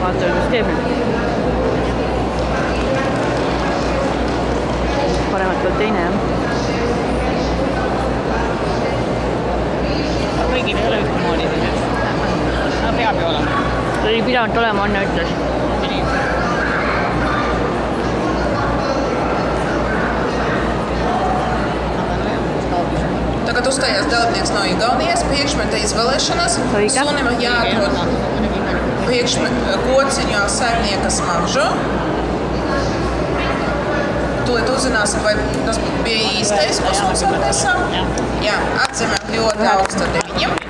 vaata, kas teeb nüüd. Paremat veel teine, jah. Kõigil ei ole ühtemoodi sellest. No peab ju olema. Ta ei pidanud olema, Anne ütles. Tagad uzstājās dalībnieks no Igaunijas, priekšmeta izvēlēšanas. Sunim jāatrod kociņu saimnieka smaržu. Tūlīt uzzināsim, vai tas bija īstais, ko suns atnesam. Jā, atzīmēm ļoti augsta 9.